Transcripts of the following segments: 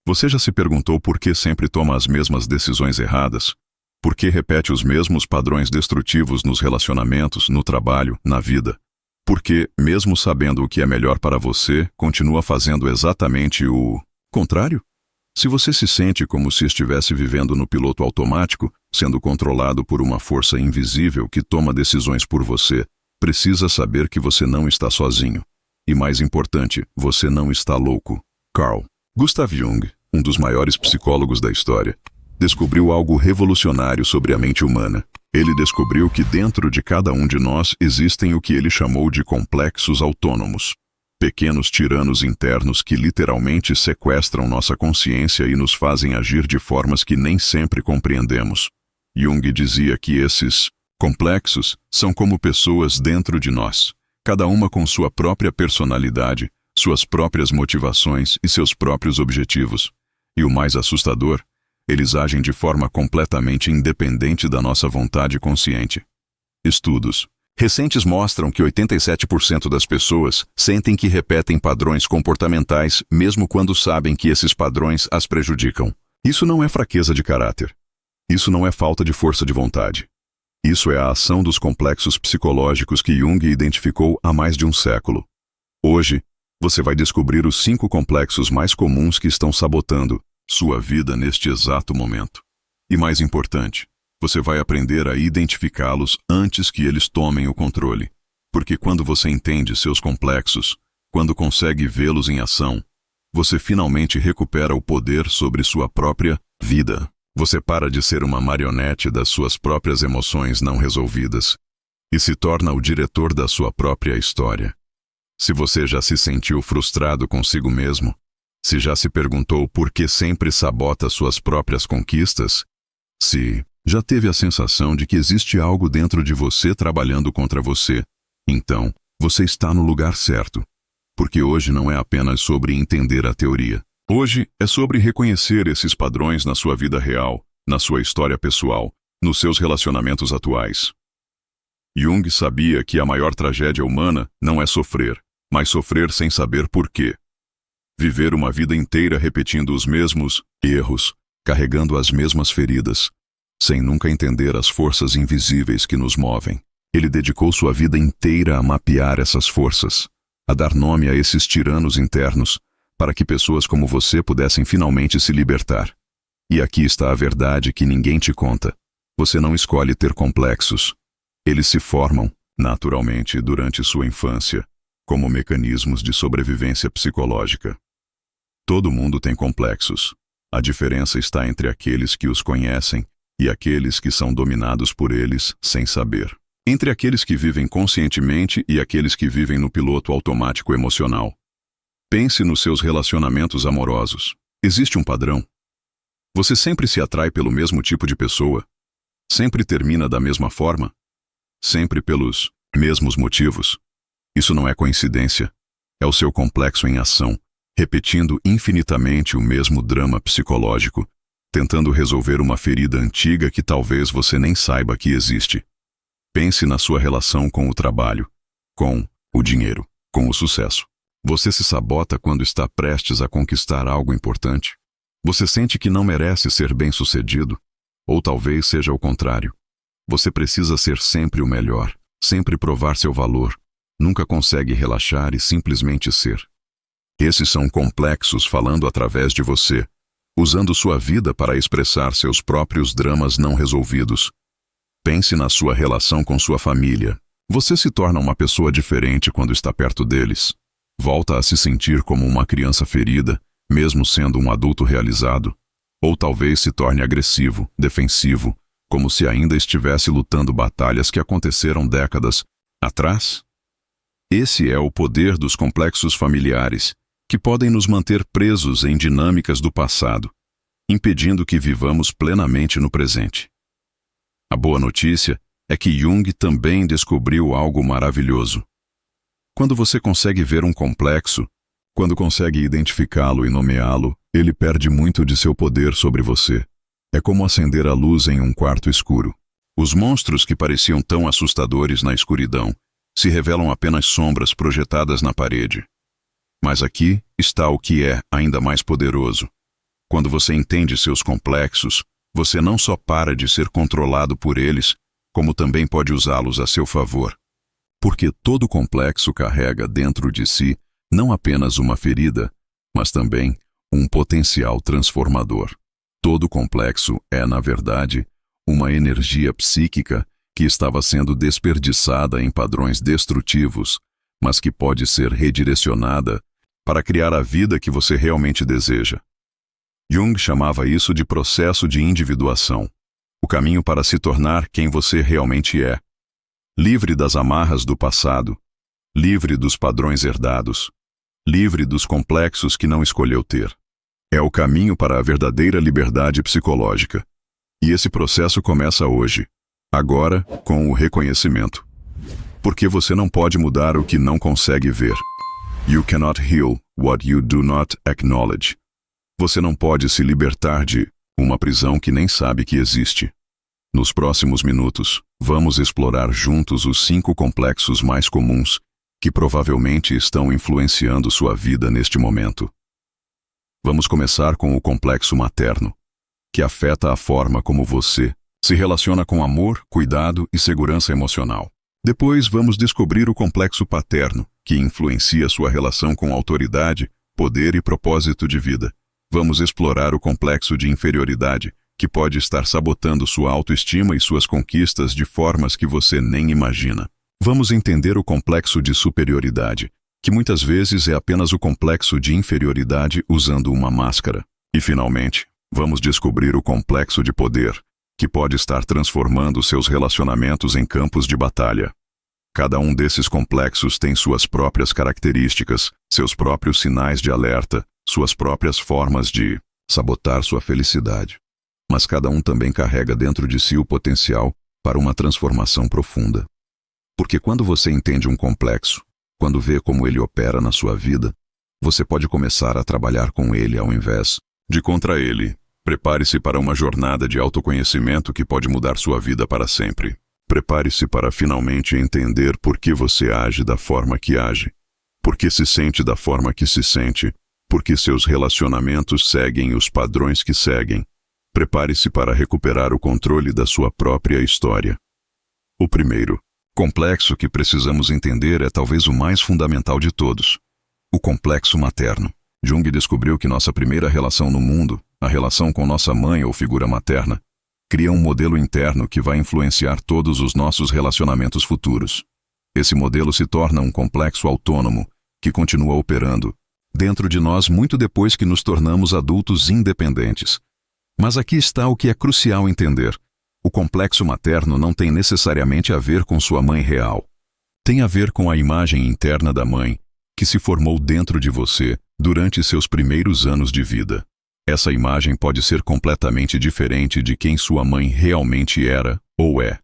Você já se perguntou por que sempre toma as mesmas decisões erradas? Por que repete os mesmos padrões destrutivos nos relacionamentos, no trabalho, na vida? Por que, mesmo sabendo o que é melhor para você, continua fazendo exatamente o contrário? Se você se sente como se estivesse vivendo no piloto automático, sendo controlado por uma força invisível que toma decisões por você, precisa saber que você não está sozinho. E mais importante, você não está louco. Carl Gustav Jung, um dos maiores psicólogos da história, descobriu algo revolucionário sobre a mente humana. Ele descobriu que dentro de cada um de nós existem o que ele chamou de complexos autônomos. Pequenos tiranos internos que literalmente sequestram nossa consciência e nos fazem agir de formas que nem sempre compreendemos. Jung dizia que esses complexos são como pessoas dentro de nós, cada uma com sua própria personalidade, suas próprias motivações e seus próprios objetivos. E o mais assustador, eles agem de forma completamente independente da nossa vontade consciente. Estudos recentes mostram que 87% das pessoas sentem que repetem padrões comportamentais mesmo quando sabem que esses padrões as prejudicam. Isso não é fraqueza de caráter. Isso não é falta de força de vontade. Isso é a ação dos complexos psicológicos que Jung identificou há mais de um século. Hoje, você vai descobrir os 5 complexos mais comuns que estão sabotando sua vida neste exato momento. E mais importante, você vai aprender a identificá-los antes que eles tomem o controle. Porque quando você entende seus complexos, quando consegue vê-los em ação, você finalmente recupera o poder sobre sua própria vida. Você para de ser uma marionete das suas próprias emoções não resolvidas e se torna o diretor da sua própria história. Se você já se sentiu frustrado consigo mesmo, se já se perguntou por que sempre sabota suas próprias conquistas, se já teve a sensação de que existe algo dentro de você trabalhando contra você, então você está no lugar certo. Porque hoje não é apenas sobre entender a teoria. Hoje é sobre reconhecer esses padrões na sua vida real, na sua história pessoal, nos seus relacionamentos atuais. Jung sabia que a maior tragédia humana não é sofrer, mas sofrer sem saber por quê. Viver uma vida inteira repetindo os mesmos erros, carregando as mesmas feridas, sem nunca entender as forças invisíveis que nos movem. Ele dedicou sua vida inteira a mapear essas forças, a dar nome a esses tiranos internos, para que pessoas como você pudessem finalmente se libertar. E aqui está a verdade que ninguém te conta. Você não escolhe ter complexos. Eles se formam, naturalmente, durante sua infância, como mecanismos de sobrevivência psicológica. Todo mundo tem complexos. A diferença está entre aqueles que os conhecem e aqueles que são dominados por eles sem saber. Entre aqueles que vivem conscientemente e aqueles que vivem no piloto automático emocional. Pense nos seus relacionamentos amorosos. Existe um padrão. Você sempre se atrai pelo mesmo tipo de pessoa? Sempre termina da mesma forma? Sempre pelos mesmos motivos? Isso não é coincidência. É o seu complexo em ação, repetindo infinitamente o mesmo drama psicológico, tentando resolver uma ferida antiga que talvez você nem saiba que existe. Pense na sua relação com o trabalho, com o dinheiro, com o sucesso. Você se sabota quando está prestes a conquistar algo importante? Você sente que não merece ser bem-sucedido? Ou talvez seja o contrário. Você precisa ser sempre o melhor, sempre provar seu valor, nunca consegue relaxar e simplesmente ser. Esses são complexos falando através de você, usando sua vida para expressar seus próprios dramas não resolvidos. Pense na sua relação com sua família. Você se torna uma pessoa diferente quando está perto deles. Volta a se sentir como uma criança ferida, mesmo sendo um adulto realizado. Ou talvez se torne agressivo, defensivo, como se ainda estivesse lutando batalhas que aconteceram décadas atrás. Esse é o poder dos complexos familiares, que podem nos manter presos em dinâmicas do passado, impedindo que vivamos plenamente no presente. A boa notícia é que Jung também descobriu algo maravilhoso. Quando você consegue ver um complexo, quando consegue identificá-lo e nomeá-lo, ele perde muito de seu poder sobre você. É como acender a luz em um quarto escuro. Os monstros que pareciam tão assustadores na escuridão se revelam apenas sombras projetadas na parede. Mas aqui está o que é ainda mais poderoso. Quando você entende seus complexos, você não só para de ser controlado por eles, como também pode usá-los a seu favor. Porque todo complexo carrega dentro de si não apenas uma ferida, mas também um potencial transformador. Todo complexo é, na verdade, uma energia psíquica que estava sendo desperdiçada em padrões destrutivos, mas que pode ser redirecionada para criar a vida que você realmente deseja. Jung chamava isso de processo de individuação, o caminho para se tornar quem você realmente é, livre das amarras do passado, livre dos padrões herdados, livre dos complexos que não escolheu ter. É o caminho para a verdadeira liberdade psicológica. E esse processo começa hoje, agora, com o reconhecimento. Porque você não pode mudar o que não consegue ver. You cannot heal what you do not acknowledge. Você não pode se libertar de uma prisão que nem sabe que existe. Nos próximos minutos, vamos explorar juntos os 5 complexos mais comuns que provavelmente estão influenciando sua vida neste momento. Vamos começar com o complexo materno, que afeta a forma como você se relaciona com amor, cuidado e segurança emocional. Depois, vamos descobrir o complexo paterno, que influencia sua relação com autoridade, poder e propósito de vida. Vamos explorar o complexo de inferioridade, que pode estar sabotando sua autoestima e suas conquistas de formas que você nem imagina. Vamos entender o complexo de superioridade, que muitas vezes é apenas o complexo de inferioridade usando uma máscara. E, finalmente, vamos descobrir o complexo de poder, que pode estar transformando seus relacionamentos em campos de batalha. Cada um desses complexos tem suas próprias características, seus próprios sinais de alerta, suas próprias formas de sabotar sua felicidade. Mas cada um também carrega dentro de si o potencial para uma transformação profunda. Porque quando você entende um complexo, quando vê como ele opera na sua vida, você pode começar a trabalhar com ele ao invés de contra ele. Prepare-se para uma jornada de autoconhecimento que pode mudar sua vida para sempre. Prepare-se para finalmente entender por que você age da forma que age, por que se sente da forma que se sente, por que seus relacionamentos seguem os padrões que seguem. Prepare-se para recuperar o controle da sua própria história. O primeiro complexo que precisamos entender é talvez o mais fundamental de todos: o complexo materno. Jung descobriu que nossa primeira relação no mundo, a relação com nossa mãe ou figura materna, cria um modelo interno que vai influenciar todos os nossos relacionamentos futuros. Esse modelo se torna um complexo autônomo, que continua operando dentro de nós muito depois que nos tornamos adultos independentes. Mas aqui está o que é crucial entender. O complexo materno não tem necessariamente a ver com sua mãe real. Tem a ver com a imagem interna da mãe, que se formou dentro de você durante seus primeiros anos de vida. Essa imagem pode ser completamente diferente de quem sua mãe realmente era ou é.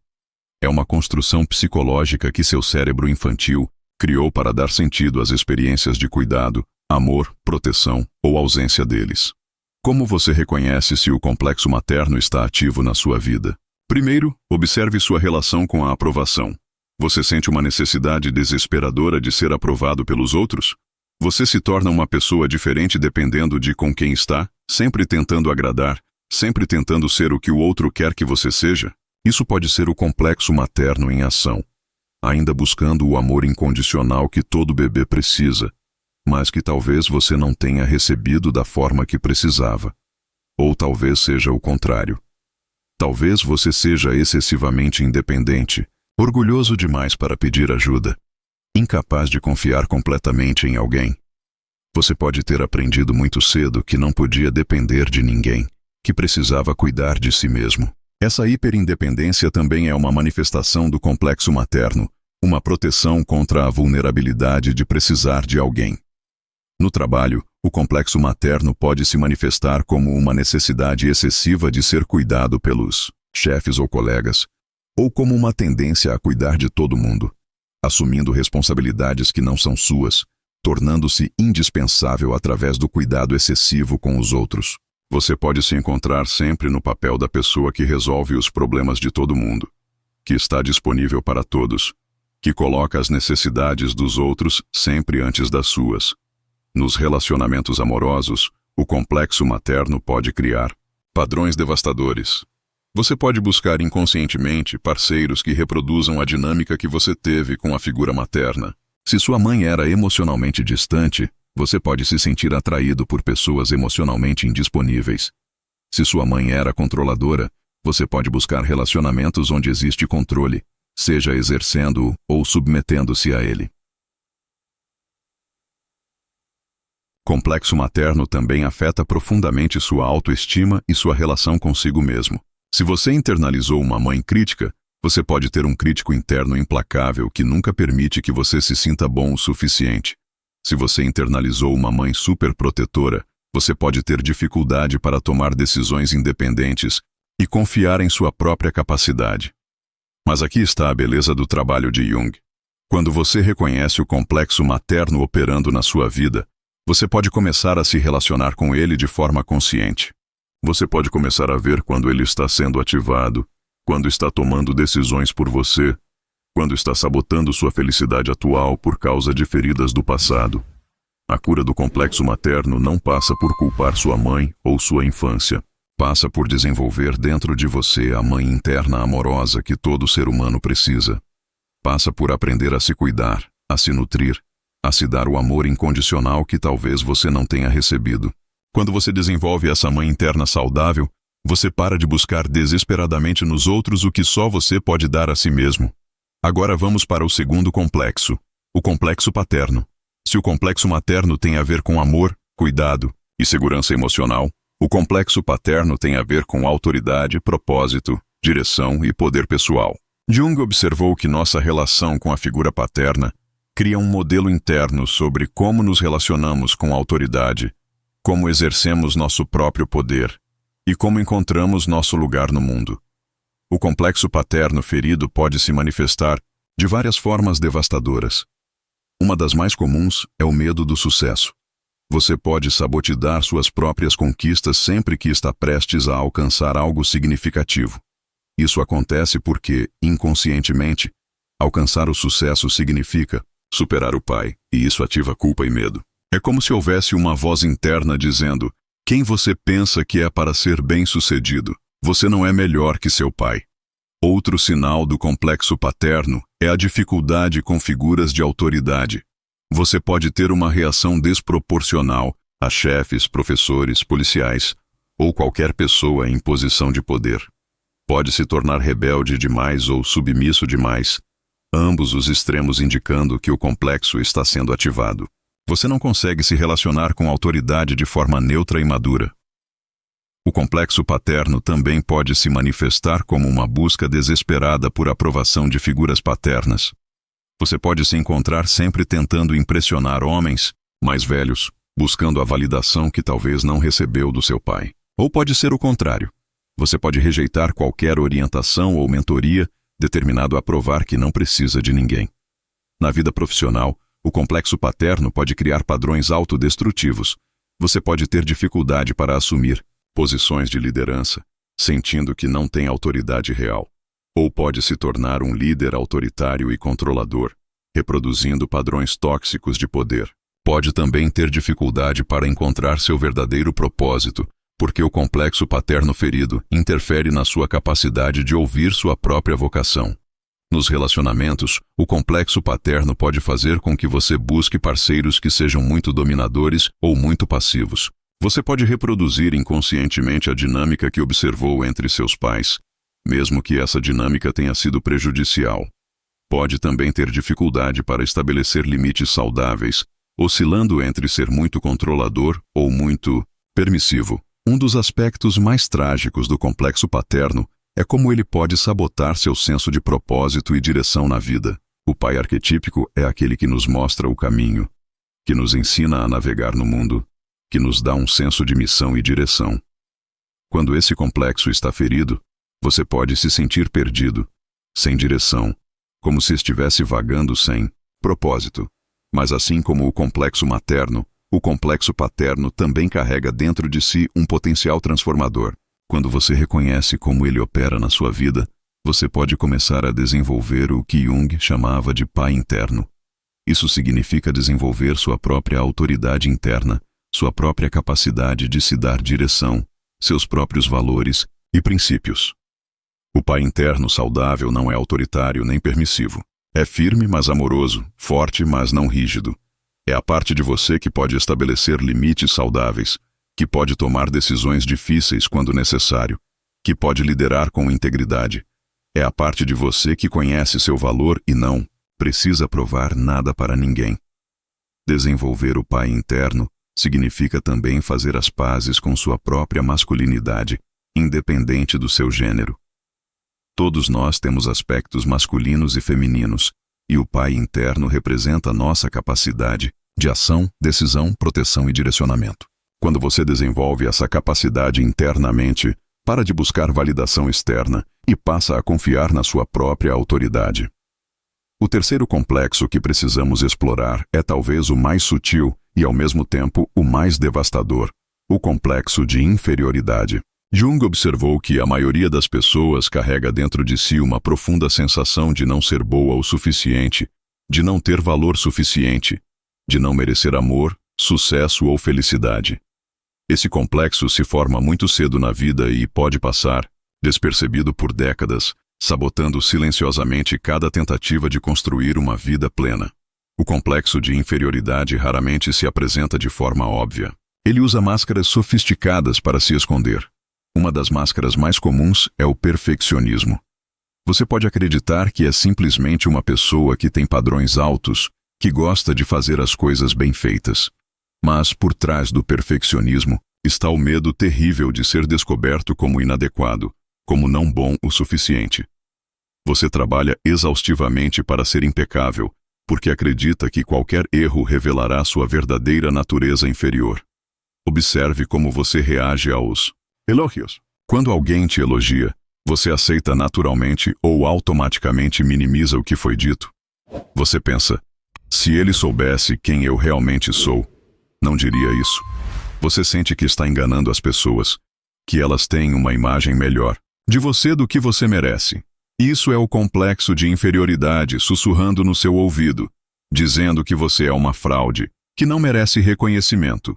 É uma construção psicológica que seu cérebro infantil criou para dar sentido às experiências de cuidado, amor, proteção ou ausência deles. Como você reconhece se o complexo materno está ativo na sua vida? Primeiro, observe sua relação com a aprovação. Você sente uma necessidade desesperadora de ser aprovado pelos outros? Você se torna uma pessoa diferente dependendo de com quem está, sempre tentando agradar, sempre tentando ser o que o outro quer que você seja? Isso pode ser o complexo materno em ação, ainda buscando o amor incondicional que todo bebê precisa, mas que talvez você não tenha recebido da forma que precisava. Ou talvez seja o contrário. Talvez você seja excessivamente independente, orgulhoso demais para pedir ajuda, incapaz de confiar completamente em alguém. Você pode ter aprendido muito cedo que não podia depender de ninguém, que precisava cuidar de si mesmo. Essa hiperindependência também é uma manifestação do complexo materno, uma proteção contra a vulnerabilidade de precisar de alguém. No trabalho, o complexo materno pode se manifestar como uma necessidade excessiva de ser cuidado pelos chefes ou colegas, ou como uma tendência a cuidar de todo mundo, assumindo responsabilidades que não são suas, tornando-se indispensável através do cuidado excessivo com os outros. Você pode se encontrar sempre no papel da pessoa que resolve os problemas de todo mundo, que está disponível para todos, que coloca as necessidades dos outros sempre antes das suas. Nos relacionamentos amorosos, O complexo materno pode criar padrões devastadores. Você pode buscar inconscientemente parceiros que reproduzam a dinâmica que você teve com a figura materna. Se sua mãe era emocionalmente distante, você pode se sentir atraído por pessoas emocionalmente indisponíveis. Se sua mãe era controladora, você pode buscar relacionamentos onde existe controle, seja exercendo-o ou submetendo-se a ele. Complexo materno também afeta profundamente sua autoestima e sua relação consigo mesmo. Se você internalizou uma mãe crítica, você pode ter um crítico interno implacável que nunca permite que você se sinta bom o suficiente. Se você internalizou uma mãe superprotetora, você pode ter dificuldade para tomar decisões independentes e confiar em sua própria capacidade. Mas aqui está a beleza do trabalho de Jung. Quando você reconhece o complexo materno operando na sua vida, você pode começar a se relacionar com ele de forma consciente. Você pode começar a ver quando ele está sendo ativado, quando está tomando decisões por você, quando está sabotando sua felicidade atual por causa de feridas do passado. A cura do complexo materno não passa por culpar sua mãe ou sua infância. Passa por desenvolver dentro de você a mãe interna amorosa que todo ser humano precisa. Passa por aprender a se cuidar, a se nutrir, a se dar o amor incondicional que talvez você não tenha recebido. Quando você desenvolve essa mãe interna saudável, você para de buscar desesperadamente nos outros o que só você pode dar a si mesmo. Agora vamos para o segundo complexo, o complexo paterno. Se o complexo materno tem a ver com amor, cuidado e segurança emocional, o complexo paterno tem a ver com autoridade, propósito, direção e poder pessoal. Jung observou que nossa relação com a figura paterna cria um modelo interno sobre como nos relacionamos com a autoridade, como exercemos nosso próprio poder e como encontramos nosso lugar no mundo. O complexo paterno ferido pode se manifestar de várias formas devastadoras. Uma das mais comuns é o medo do sucesso. Você pode sabotar suas próprias conquistas sempre que está prestes a alcançar algo significativo. Isso acontece porque, inconscientemente, alcançar o sucesso significa superar o pai, e isso ativa culpa e medo. É como se houvesse uma voz interna dizendo: quem você pensa que é para ser bem-sucedido? Você não é melhor que seu pai. Outro sinal do complexo paterno é a dificuldade com figuras de autoridade. Você pode ter uma reação desproporcional a chefes, professores, policiais ou qualquer pessoa em posição de poder. Pode se tornar rebelde demais ou submisso demais, ambos os extremos indicando que o complexo está sendo ativado. Você não consegue se relacionar com a autoridade de forma neutra e madura. O complexo paterno também pode se manifestar como uma busca desesperada por aprovação de figuras paternas. Você pode se encontrar sempre tentando impressionar homens mais velhos, buscando a validação que talvez não recebeu do seu pai. Ou pode ser o contrário. Você pode rejeitar qualquer orientação ou mentoria, determinado a provar que não precisa de ninguém. Na vida profissional, o complexo paterno pode criar padrões autodestrutivos. Você pode ter dificuldade para assumir posições de liderança, sentindo que não tem autoridade real. Ou pode se tornar um líder autoritário e controlador, reproduzindo padrões tóxicos de poder. Pode também ter dificuldade para encontrar seu verdadeiro propósito, porque o complexo paterno ferido interfere na sua capacidade de ouvir sua própria vocação. Nos relacionamentos, o complexo paterno pode fazer com que você busque parceiros que sejam muito dominadores ou muito passivos. Você pode reproduzir inconscientemente a dinâmica que observou entre seus pais, mesmo que essa dinâmica tenha sido prejudicial. Pode também ter dificuldade para estabelecer limites saudáveis, oscilando entre ser muito controlador ou muito permissivo. Um dos aspectos mais trágicos do complexo paterno é como ele pode sabotar seu senso de propósito e direção na vida. O pai arquetípico é aquele que nos mostra o caminho, que nos ensina a navegar no mundo, que nos dá um senso de missão e direção. Quando esse complexo está ferido, você pode se sentir perdido, sem direção, como se estivesse vagando sem propósito. Mas assim como o complexo materno, o complexo paterno também carrega dentro de si um potencial transformador. Quando você reconhece como ele opera na sua vida, você pode começar a desenvolver o que Jung chamava de pai interno. Isso significa desenvolver sua própria autoridade interna, sua própria capacidade de se dar direção, seus próprios valores e princípios. O pai interno saudável não é autoritário nem permissivo. É firme, mas amoroso, forte, mas não rígido. É a parte de você que pode estabelecer limites saudáveis, que pode tomar decisões difíceis quando necessário, que pode liderar com integridade. É a parte de você que conhece seu valor e não precisa provar nada para ninguém. Desenvolver o pai interno significa também fazer as pazes com sua própria masculinidade, independente do seu gênero. Todos nós temos aspectos masculinos e femininos, e o pai interno representa nossa capacidade de ação, decisão, proteção e direcionamento. Quando você desenvolve essa capacidade internamente, para de buscar validação externa e passa a confiar na sua própria autoridade. O terceiro complexo que precisamos explorar é talvez o mais sutil e, ao mesmo tempo, o mais devastador, o complexo de inferioridade. Jung observou que a maioria das pessoas carrega dentro de si uma profunda sensação de não ser boa o suficiente, de não ter valor suficiente, de não merecer amor, sucesso ou felicidade. Esse complexo se forma muito cedo na vida e pode passar, despercebido por décadas, sabotando silenciosamente cada tentativa de construir uma vida plena. O complexo de inferioridade raramente se apresenta de forma óbvia. Ele usa máscaras sofisticadas para se esconder. Uma das máscaras mais comuns é o perfeccionismo. Você pode acreditar que é simplesmente uma pessoa que tem padrões altos, que gosta de fazer as coisas bem feitas. Mas, por trás do perfeccionismo, está o medo terrível de ser descoberto como inadequado, como não bom o suficiente. Você trabalha exaustivamente para ser impecável, porque acredita que qualquer erro revelará sua verdadeira natureza inferior. Observe como você reage aos elogios. Quando alguém te elogia, você aceita naturalmente ou automaticamente minimiza o que foi dito. Você pensa, se ele soubesse quem eu realmente sou, não diria isso. Você sente que está enganando as pessoas, que elas têm uma imagem melhor de você do que você merece. Isso é o complexo de inferioridade sussurrando no seu ouvido, dizendo que você é uma fraude, que não merece reconhecimento.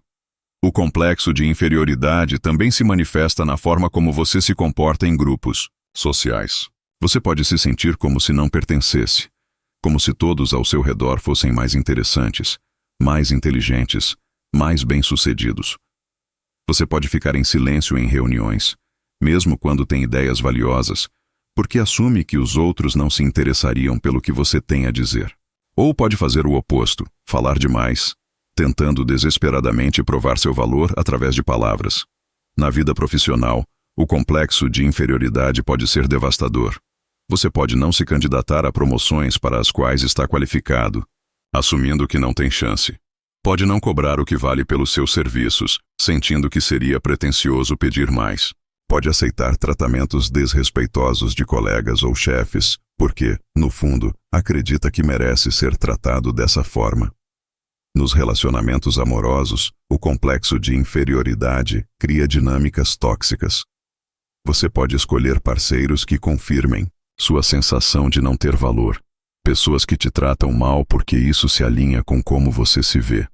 O complexo de inferioridade também se manifesta na forma como você se comporta em grupos sociais. Você pode se sentir como se não pertencesse, como se todos ao seu redor fossem mais interessantes, mais inteligentes, mais bem-sucedidos. Você pode ficar em silêncio em reuniões, mesmo quando tem ideias valiosas, porque assume que os outros não se interessariam pelo que você tem a dizer. Ou pode fazer o oposto, falar demais, tentando desesperadamente provar seu valor através de palavras. Na vida profissional, o complexo de inferioridade pode ser devastador. Você pode não se candidatar a promoções para as quais está qualificado, assumindo que não tem chance. Pode não cobrar o que vale pelos seus serviços, sentindo que seria pretensioso pedir mais. Pode aceitar tratamentos desrespeitosos de colegas ou chefes, porque, no fundo, acredita que merece ser tratado dessa forma. Nos relacionamentos amorosos, o complexo de inferioridade cria dinâmicas tóxicas. Você pode escolher parceiros que confirmem sua sensação de não ter valor, pessoas que te tratam mal porque isso se alinha com como você se vê.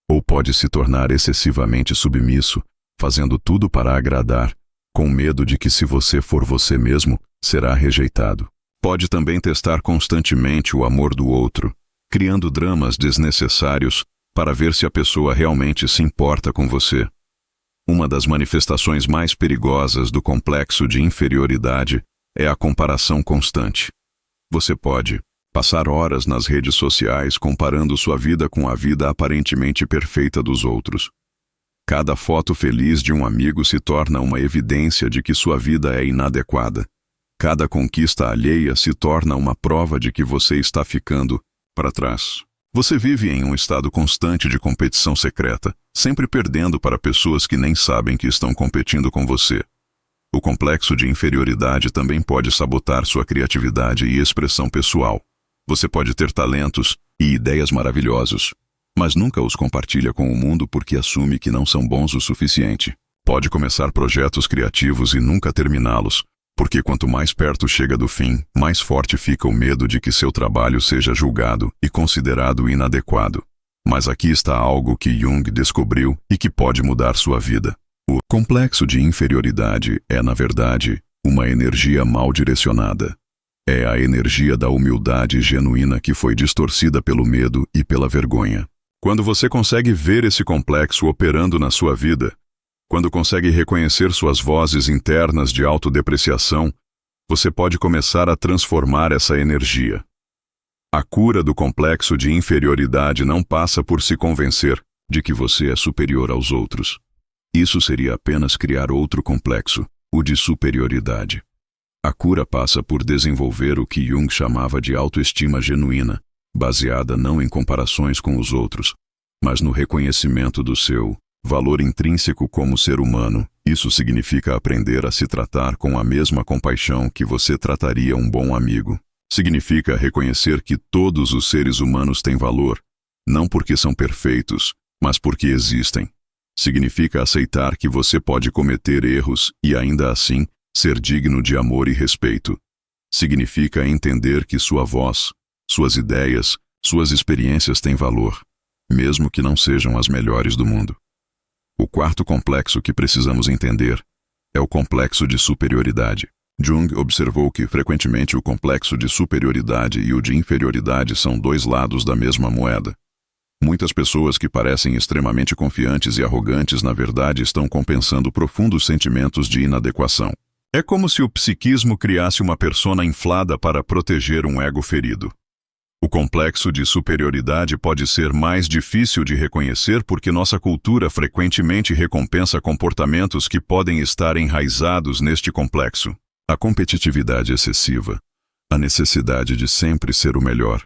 Ou pode se tornar excessivamente submisso, fazendo tudo para agradar, com medo de que se você for você mesmo, será rejeitado. Pode também testar constantemente o amor do outro, criando dramas desnecessários para ver se a pessoa realmente se importa com você. Uma das manifestações mais perigosas do complexo de inferioridade é a comparação constante. Você pode passar horas nas redes sociais comparando sua vida com a vida aparentemente perfeita dos outros. Cada foto feliz de um amigo se torna uma evidência de que sua vida é inadequada. Cada conquista alheia se torna uma prova de que você está ficando para trás. Você vive em um estado constante de competição secreta, sempre perdendo para pessoas que nem sabem que estão competindo com você. O complexo de inferioridade também pode sabotar sua criatividade e expressão pessoal. Você pode ter talentos e ideias maravilhosos, mas nunca os compartilha com o mundo porque assume que não são bons o suficiente. Pode começar projetos criativos e nunca terminá-los, porque quanto mais perto chega do fim, mais forte fica o medo de que seu trabalho seja julgado e considerado inadequado. Mas aqui está algo que Jung descobriu e que pode mudar sua vida. O complexo de inferioridade é, na verdade, uma energia mal direcionada. É a energia da humildade genuína que foi distorcida pelo medo e pela vergonha. Quando você consegue ver esse complexo operando na sua vida, quando consegue reconhecer suas vozes internas de autodepreciação, você pode começar a transformar essa energia. A cura do complexo de inferioridade não passa por se convencer de que você é superior aos outros. Isso seria apenas criar outro complexo, o de superioridade. A cura passa por desenvolver o que Jung chamava de autoestima genuína, baseada não em comparações com os outros, mas no reconhecimento do seu valor intrínseco como ser humano. Isso significa aprender a se tratar com a mesma compaixão que você trataria um bom amigo. Significa reconhecer que todos os seres humanos têm valor, não porque são perfeitos, mas porque existem. Significa aceitar que você pode cometer erros e ainda assim ser digno de amor e respeito. Significa entender que sua voz, suas ideias, suas experiências têm valor, mesmo que não sejam as melhores do mundo. O quarto complexo que precisamos entender é o complexo de superioridade. Jung observou que, frequentemente, o complexo de superioridade e o de inferioridade são dois lados da mesma moeda. Muitas pessoas que parecem extremamente confiantes e arrogantes, na verdade, estão compensando profundos sentimentos de inadequação. É como se o psiquismo criasse uma persona inflada para proteger um ego ferido. O complexo de superioridade pode ser mais difícil de reconhecer porque nossa cultura frequentemente recompensa comportamentos que podem estar enraizados neste complexo. A competitividade excessiva, a necessidade de sempre ser o melhor,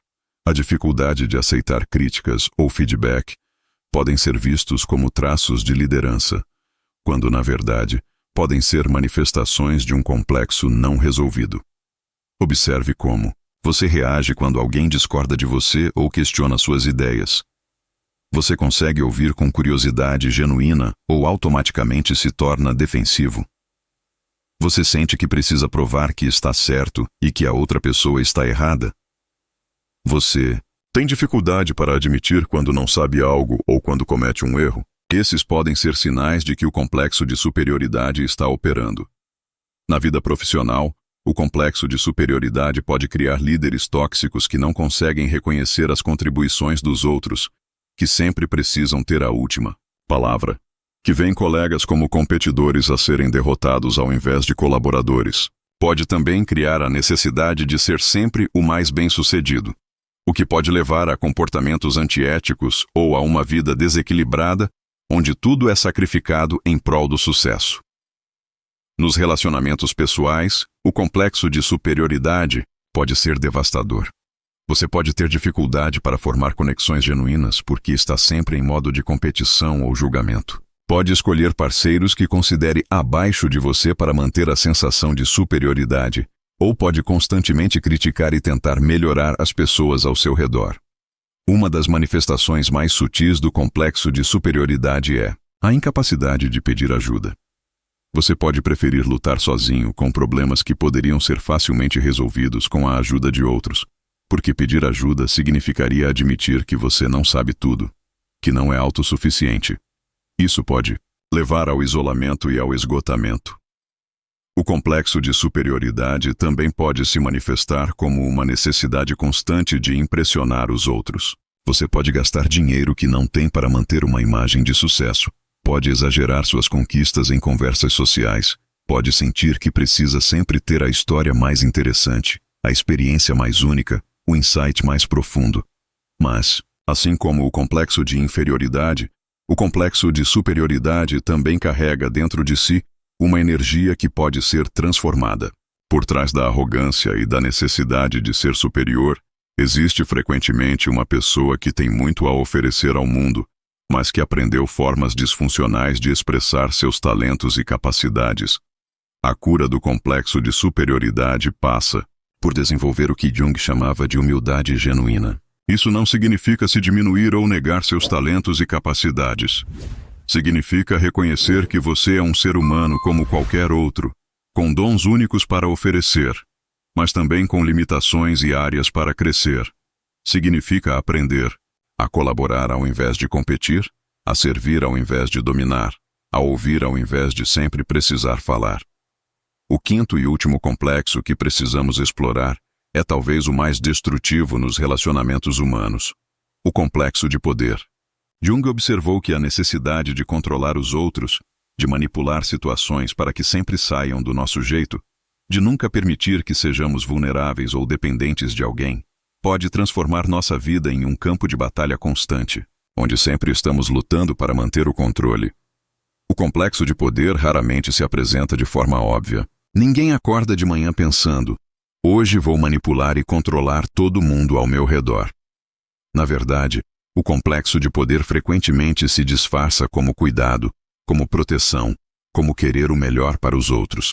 a dificuldade de aceitar críticas ou feedback podem ser vistos como traços de liderança, quando, na verdade, podem ser manifestações de um complexo não resolvido. Observe como você reage quando alguém discorda de você ou questiona suas ideias. Você consegue ouvir com curiosidade genuína ou automaticamente se torna defensivo? Você sente que precisa provar que está certo e que a outra pessoa está errada? Você tem dificuldade para admitir quando não sabe algo ou quando comete um erro? Esses podem ser sinais de que o complexo de superioridade está operando. Na vida profissional, o complexo de superioridade pode criar líderes tóxicos que não conseguem reconhecer as contribuições dos outros, que sempre precisam ter a última palavra, que veem colegas como competidores a serem derrotados ao invés de colaboradores. Pode também criar a necessidade de ser sempre o mais bem-sucedido, o que pode levar a comportamentos antiéticos ou a uma vida desequilibrada, onde tudo é sacrificado em prol do sucesso. Nos relacionamentos pessoais, o complexo de superioridade pode ser devastador. Você pode ter dificuldade para formar conexões genuínas porque está sempre em modo de competição ou julgamento. Pode escolher parceiros que considere abaixo de você para manter a sensação de superioridade, ou pode constantemente criticar e tentar melhorar as pessoas ao seu redor. Uma das manifestações mais sutis do complexo de superioridade é a incapacidade de pedir ajuda. Você pode preferir lutar sozinho com problemas que poderiam ser facilmente resolvidos com a ajuda de outros, porque pedir ajuda significaria admitir que você não sabe tudo, que não é autossuficiente. Isso pode levar ao isolamento e ao esgotamento. O complexo de superioridade também pode se manifestar como uma necessidade constante de impressionar os outros. Você pode gastar dinheiro que não tem para manter uma imagem de sucesso. Pode exagerar suas conquistas em conversas sociais. Pode sentir que precisa sempre ter a história mais interessante, a experiência mais única, o insight mais profundo. Mas, assim como o complexo de inferioridade, o complexo de superioridade também carrega dentro de si uma energia que pode ser transformada. Por trás da arrogância e da necessidade de ser superior, existe frequentemente uma pessoa que tem muito a oferecer ao mundo, mas que aprendeu formas disfuncionais de expressar seus talentos e capacidades. A cura do complexo de superioridade passa por desenvolver o que Jung chamava de humildade genuína. Isso não significa se diminuir ou negar seus talentos e capacidades. Significa reconhecer que você é um ser humano como qualquer outro, com dons únicos para oferecer, mas também com limitações e áreas para crescer. Significa aprender a colaborar ao invés de competir, a servir ao invés de dominar, a ouvir ao invés de sempre precisar falar. O quinto e último complexo que precisamos explorar é talvez o mais destrutivo nos relacionamentos humanos: o complexo de poder. Jung observou que a necessidade de controlar os outros, de manipular situações para que sempre saiam do nosso jeito, de nunca permitir que sejamos vulneráveis ou dependentes de alguém, pode transformar nossa vida em um campo de batalha constante, onde sempre estamos lutando para manter o controle. O complexo de poder raramente se apresenta de forma óbvia. Ninguém acorda de manhã pensando: hoje vou manipular e controlar todo mundo ao meu redor. Na verdade, o complexo de poder frequentemente se disfarça como cuidado, como proteção, como querer o melhor para os outros.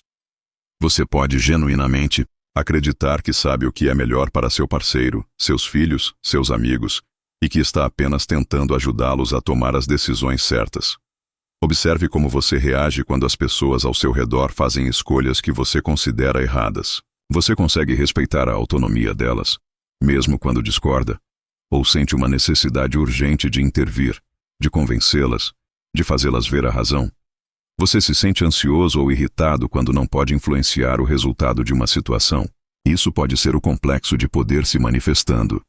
Você pode genuinamente acreditar que sabe o que é melhor para seu parceiro, seus filhos, seus amigos, e que está apenas tentando ajudá-los a tomar as decisões certas. Observe como você reage quando as pessoas ao seu redor fazem escolhas que você considera erradas. Você consegue respeitar a autonomia delas, mesmo quando discorda? Ou sente uma necessidade urgente de intervir, de convencê-las, de fazê-las ver a razão? Você se sente ansioso ou irritado quando não pode influenciar o resultado de uma situação? Isso pode ser o complexo de poder se manifestando.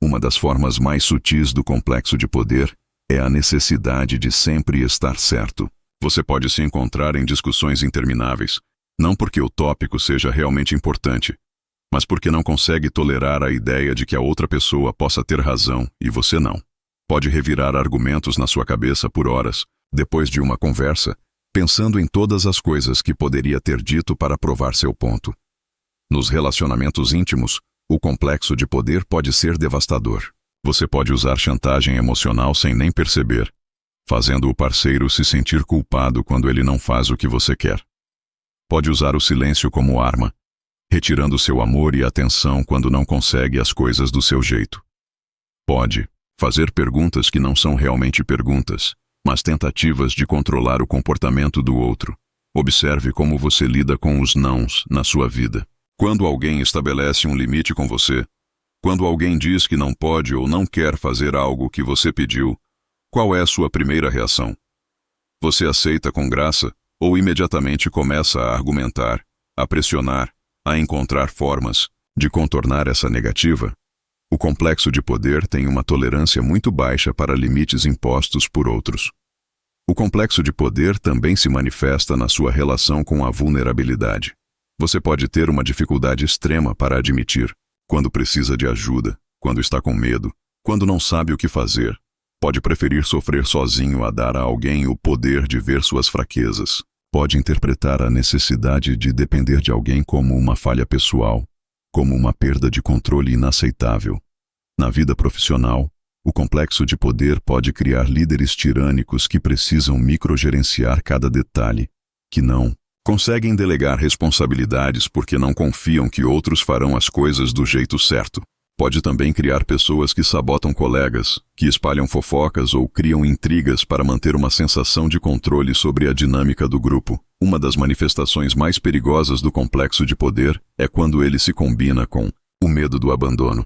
Uma das formas mais sutis do complexo de poder é a necessidade de sempre estar certo. Você pode se encontrar em discussões intermináveis, não porque o tópico seja realmente importante, mas porque não consegue tolerar a ideia de que a outra pessoa possa ter razão e você não. Pode revirar argumentos na sua cabeça por horas, depois de uma conversa, pensando em todas as coisas que poderia ter dito para provar seu ponto. Nos relacionamentos íntimos, o complexo de poder pode ser devastador. Você pode usar chantagem emocional sem nem perceber, fazendo o parceiro se sentir culpado quando ele não faz o que você quer. Pode usar o silêncio como arma, retirando seu amor e atenção quando não consegue as coisas do seu jeito. Pode fazer perguntas que não são realmente perguntas, mas tentativas de controlar o comportamento do outro. Observe como você lida com os nãos na sua vida. Quando alguém estabelece um limite com você, quando alguém diz que não pode ou não quer fazer algo que você pediu, qual é a sua primeira reação? Você aceita com graça ou imediatamente começa a argumentar, a pressionar, a encontrar formas de contornar essa negativa? O complexo de poder tem uma tolerância muito baixa para limites impostos por outros. O complexo de poder também se manifesta na sua relação com a vulnerabilidade. Você pode ter uma dificuldade extrema para admitir quando precisa de ajuda, quando está com medo, quando não sabe o que fazer. Pode preferir sofrer sozinho a dar a alguém o poder de ver suas fraquezas. Pode interpretar a necessidade de depender de alguém como uma falha pessoal, como uma perda de controle inaceitável. Na vida profissional, o complexo de poder pode criar líderes tirânicos que precisam microgerenciar cada detalhe, que não conseguem delegar responsabilidades porque não confiam que outros farão as coisas do jeito certo. Pode também criar pessoas que sabotam colegas, que espalham fofocas ou criam intrigas para manter uma sensação de controle sobre a dinâmica do grupo. Uma das manifestações mais perigosas do complexo de poder é quando ele se combina com o medo do abandono.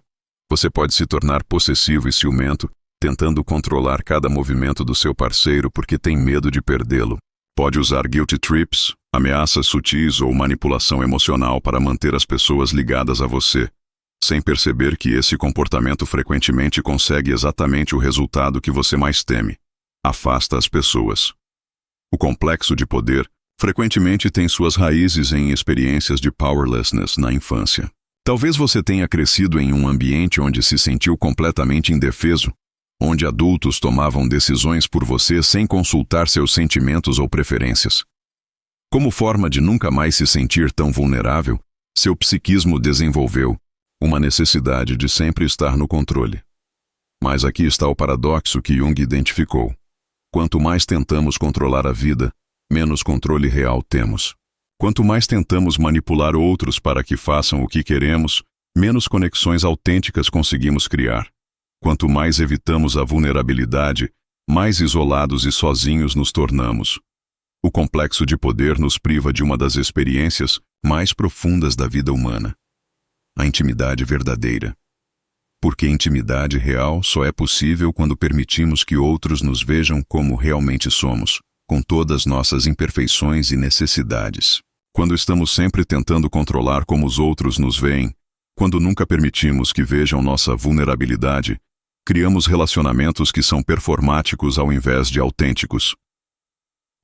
Você pode se tornar possessivo e ciumento, tentando controlar cada movimento do seu parceiro porque tem medo de perdê-lo. Pode usar guilt trips, ameaças sutis ou manipulação emocional para manter as pessoas ligadas a você, sem perceber que esse comportamento frequentemente consegue exatamente o resultado que você mais teme: afasta as pessoas. O complexo de poder frequentemente tem suas raízes em experiências de powerlessness na infância. Talvez você tenha crescido em um ambiente onde se sentiu completamente indefeso, onde adultos tomavam decisões por você sem consultar seus sentimentos ou preferências. Como forma de nunca mais se sentir tão vulnerável, seu psiquismo desenvolveu uma necessidade de sempre estar no controle. Mas aqui está o paradoxo que Jung identificou. Quanto mais tentamos controlar a vida, menos controle real temos. Quanto mais tentamos manipular outros para que façam o que queremos, menos conexões autênticas conseguimos criar. Quanto mais evitamos a vulnerabilidade, mais isolados e sozinhos nos tornamos. O complexo de poder nos priva de uma das experiências mais profundas da vida humana: a intimidade verdadeira. Porque intimidade real só é possível quando permitimos que outros nos vejam como realmente somos, com todas nossas imperfeições e necessidades. Quando estamos sempre tentando controlar como os outros nos veem, quando nunca permitimos que vejam nossa vulnerabilidade, criamos relacionamentos que são performáticos ao invés de autênticos.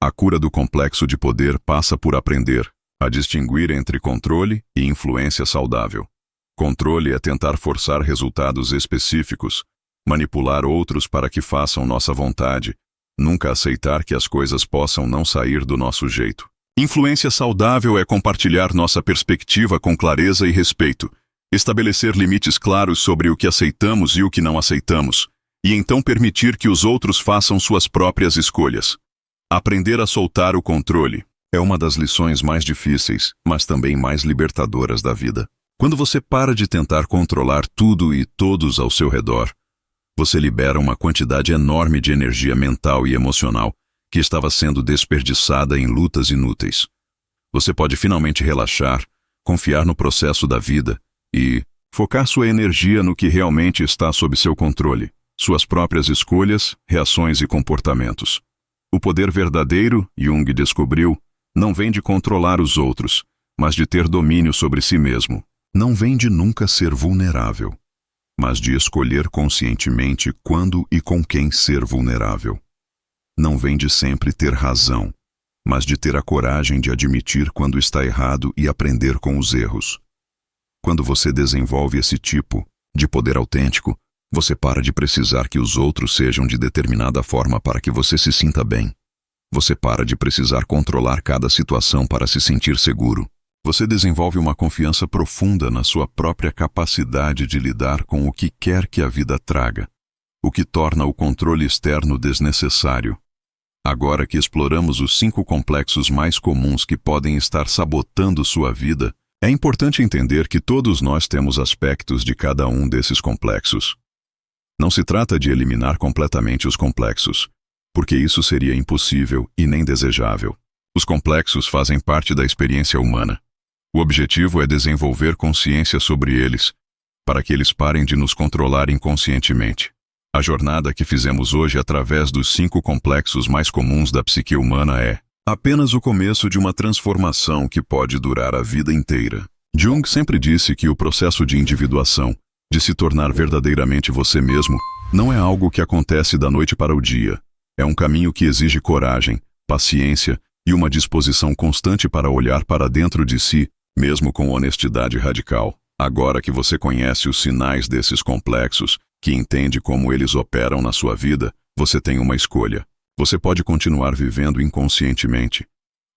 A cura do complexo de poder passa por aprender a distinguir entre controle e influência saudável. Controle é tentar forçar resultados específicos, manipular outros para que façam nossa vontade, nunca aceitar que as coisas possam não sair do nosso jeito. Influência saudável é compartilhar nossa perspectiva com clareza e respeito, estabelecer limites claros sobre o que aceitamos e o que não aceitamos, e então permitir que os outros façam suas próprias escolhas. Aprender a soltar o controle é uma das lições mais difíceis, mas também mais libertadoras da vida. Quando você para de tentar controlar tudo e todos ao seu redor, você libera uma quantidade enorme de energia mental e emocional que estava sendo desperdiçada em lutas inúteis. Você pode finalmente relaxar, confiar no processo da vida e focar sua energia no que realmente está sob seu controle, suas próprias escolhas, reações e comportamentos. O poder verdadeiro, Jung descobriu, não vem de controlar os outros, mas de ter domínio sobre si mesmo. Não vem de nunca ser vulnerável, mas de escolher conscientemente quando e com quem ser vulnerável. Não vem de sempre ter razão, mas de ter a coragem de admitir quando está errado e aprender com os erros. Quando você desenvolve esse tipo de poder autêntico, você para de precisar que os outros sejam de determinada forma para que você se sinta bem. Você para de precisar controlar cada situação para se sentir seguro. Você desenvolve uma confiança profunda na sua própria capacidade de lidar com o que quer que a vida traga, o que torna o controle externo desnecessário. Agora que exploramos os 5 complexos mais comuns que podem estar sabotando sua vida, é importante entender que todos nós temos aspectos de cada um desses complexos. Não se trata de eliminar completamente os complexos, porque isso seria impossível e nem desejável. Os complexos fazem parte da experiência humana. O objetivo é desenvolver consciência sobre eles, para que eles parem de nos controlar inconscientemente. A jornada que fizemos hoje através dos 5 complexos mais comuns da psique humana é apenas o começo de uma transformação que pode durar a vida inteira. Jung sempre disse que o processo de individuação, de se tornar verdadeiramente você mesmo, não é algo que acontece da noite para o dia. É um caminho que exige coragem, paciência e uma disposição constante para olhar para dentro de si, mesmo com honestidade radical. Agora que você conhece os sinais desses complexos, que entende como eles operam na sua vida, você tem uma escolha. Você pode continuar vivendo inconscientemente,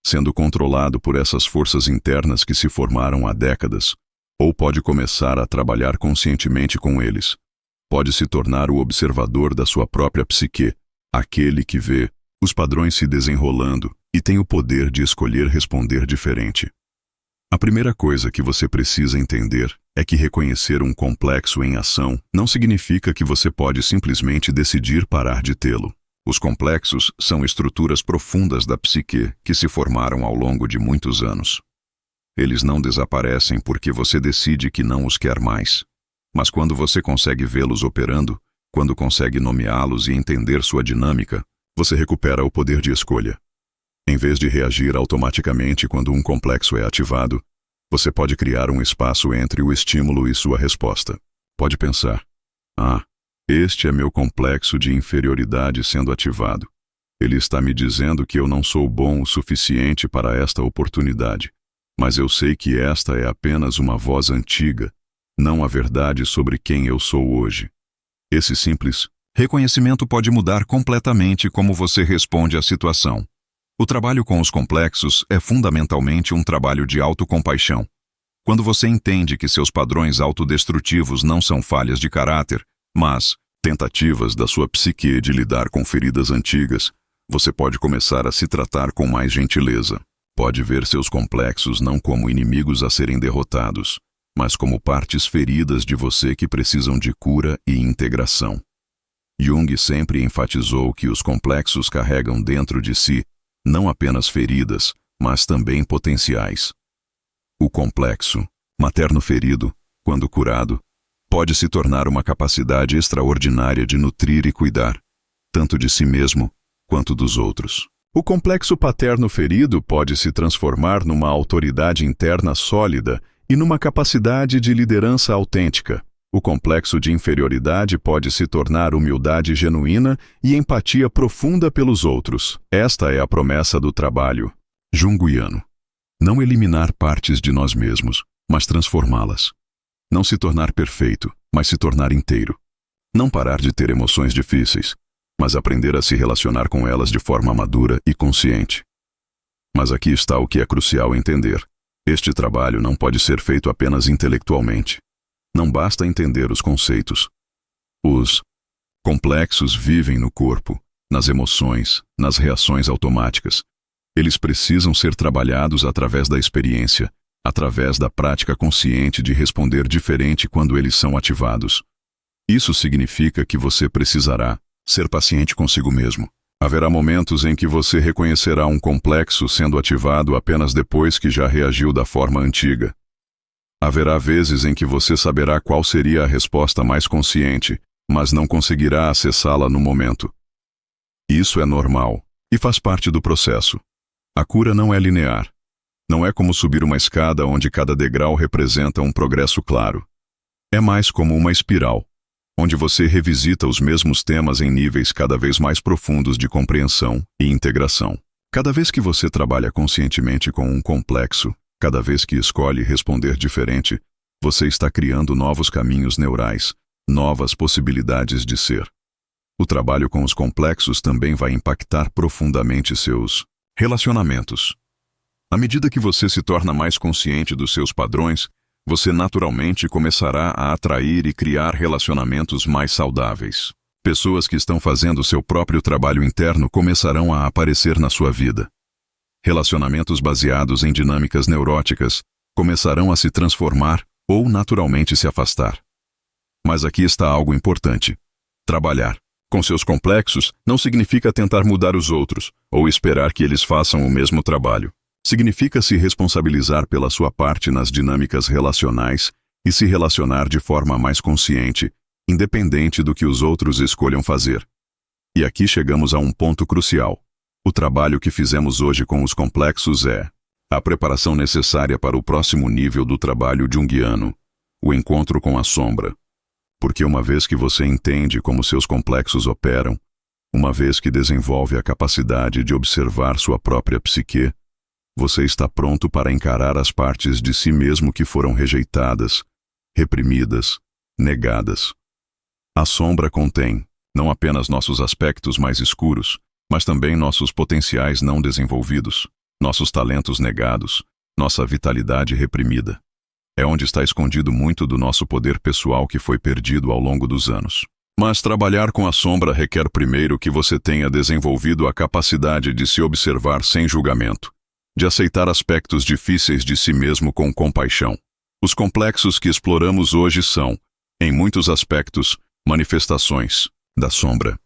sendo controlado por essas forças internas que se formaram há décadas, ou pode começar a trabalhar conscientemente com eles. Pode se tornar o observador da sua própria psique, aquele que vê os padrões se desenrolando e tem o poder de escolher responder diferente. A primeira coisa que você precisa entender é que reconhecer um complexo em ação não significa que você pode simplesmente decidir parar de tê-lo. Os complexos são estruturas profundas da psique que se formaram ao longo de muitos anos. Eles não desaparecem porque você decide que não os quer mais. Mas quando você consegue vê-los operando, quando consegue nomeá-los e entender sua dinâmica, você recupera o poder de escolha. Em vez de reagir automaticamente quando um complexo é ativado, você pode criar um espaço entre o estímulo e sua resposta. Pode pensar: este é meu complexo de inferioridade sendo ativado. Ele está me dizendo que eu não sou bom o suficiente para esta oportunidade, mas eu sei que esta é apenas uma voz antiga, não a verdade sobre quem eu sou hoje. Esse simples reconhecimento pode mudar completamente como você responde à situação. O trabalho com os complexos é fundamentalmente um trabalho de autocompaixão. Quando você entende que seus padrões autodestrutivos não são falhas de caráter, mas tentativas da sua psique de lidar com feridas antigas, você pode começar a se tratar com mais gentileza. Pode ver seus complexos não como inimigos a serem derrotados, mas como partes feridas de você que precisam de cura e integração. Jung sempre enfatizou que os complexos carregam dentro de si não apenas feridas, mas também potenciais. O complexo materno ferido, quando curado, pode se tornar uma capacidade extraordinária de nutrir e cuidar, tanto de si mesmo quanto dos outros. O complexo paterno ferido pode se transformar numa autoridade interna sólida e numa capacidade de liderança autêntica. O complexo de inferioridade pode se tornar humildade genuína e empatia profunda pelos outros. Esta é a promessa do trabalho junguiano. Não eliminar partes de nós mesmos, mas transformá-las. Não se tornar perfeito, mas se tornar inteiro. Não parar de ter emoções difíceis, mas aprender a se relacionar com elas de forma madura e consciente. Mas aqui está o que é crucial entender. Este trabalho não pode ser feito apenas intelectualmente. Não basta entender os conceitos. Os complexos vivem no corpo, nas emoções, nas reações automáticas. Eles precisam ser trabalhados através da experiência, através da prática consciente de responder diferente quando eles são ativados. Isso significa que você precisará ser paciente consigo mesmo. Haverá momentos em que você reconhecerá um complexo sendo ativado apenas depois que já reagiu da forma antiga. Haverá vezes em que você saberá qual seria a resposta mais consciente, mas não conseguirá acessá-la no momento. Isso é normal e faz parte do processo. A cura não é linear. Não é como subir uma escada onde cada degrau representa um progresso claro. É mais como uma espiral, onde você revisita os mesmos temas em níveis cada vez mais profundos de compreensão e integração. Cada vez que você trabalha conscientemente com um complexo, cada vez que escolhe responder diferente, você está criando novos caminhos neurais, novas possibilidades de ser. O trabalho com os complexos também vai impactar profundamente seus relacionamentos. À medida que você se torna mais consciente dos seus padrões, você naturalmente começará a atrair e criar relacionamentos mais saudáveis. Pessoas que estão fazendo seu próprio trabalho interno começarão a aparecer na sua vida. Relacionamentos baseados em dinâmicas neuróticas começarão a se transformar ou naturalmente se afastar. Mas aqui está algo importante. Trabalhar com seus complexos não significa tentar mudar os outros ou esperar que eles façam o mesmo trabalho. Significa se responsabilizar pela sua parte nas dinâmicas relacionais e se relacionar de forma mais consciente, independente do que os outros escolham fazer. E aqui chegamos a um ponto crucial. O trabalho que fizemos hoje com os complexos é a preparação necessária para o próximo nível do trabalho junguiano, o encontro com a sombra. Porque uma vez que você entende como seus complexos operam, uma vez que desenvolve a capacidade de observar sua própria psique, você está pronto para encarar as partes de si mesmo que foram rejeitadas, reprimidas, negadas. A sombra contém não apenas nossos aspectos mais escuros, mas também nossos potenciais não desenvolvidos, nossos talentos negados, nossa vitalidade reprimida. É onde está escondido muito do nosso poder pessoal que foi perdido ao longo dos anos. Mas trabalhar com a sombra requer primeiro que você tenha desenvolvido a capacidade de se observar sem julgamento, de aceitar aspectos difíceis de si mesmo com compaixão. Os complexos que exploramos hoje são, em muitos aspectos, manifestações da sombra.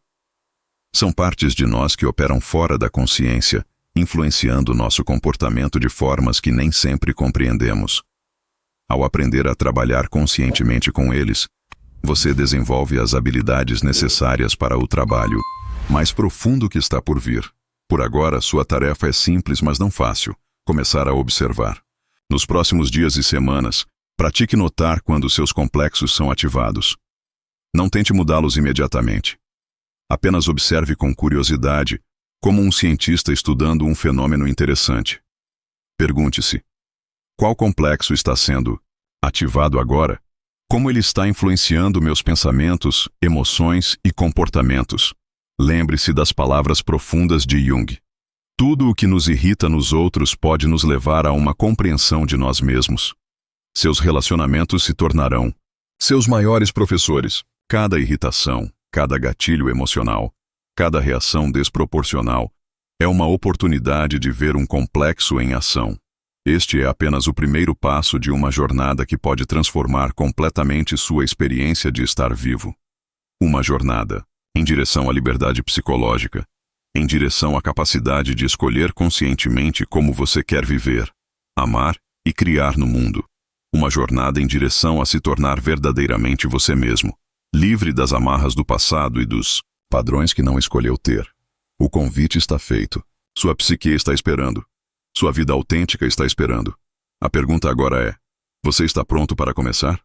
São partes de nós que operam fora da consciência, influenciando nosso comportamento de formas que nem sempre compreendemos. Ao aprender a trabalhar conscientemente com eles, você desenvolve as habilidades necessárias para o trabalho mais profundo que está por vir. Por agora, sua tarefa é simples, mas não fácil: começar a observar. Nos próximos dias e semanas, pratique notar quando seus complexos são ativados. Não tente mudá-los imediatamente. Apenas observe com curiosidade, como um cientista estudando um fenômeno interessante. Pergunte-se: qual complexo está sendo ativado agora? Como ele está influenciando meus pensamentos, emoções e comportamentos? Lembre-se das palavras profundas de Jung. Tudo o que nos irrita nos outros pode nos levar a uma compreensão de nós mesmos. Seus relacionamentos se tornarão seus maiores professores. Cada irritação, cada gatilho emocional, cada reação desproporcional é uma oportunidade de ver um complexo em ação. Este é apenas o primeiro passo de uma jornada que pode transformar completamente sua experiência de estar vivo. Uma jornada em direção à liberdade psicológica, em direção à capacidade de escolher conscientemente como você quer viver, amar e criar no mundo. Uma jornada em direção a se tornar verdadeiramente você mesmo, livre das amarras do passado e dos padrões que não escolheu ter. O convite está feito. Sua psique está esperando. Sua vida autêntica está esperando. A pergunta agora é: você está pronto para começar?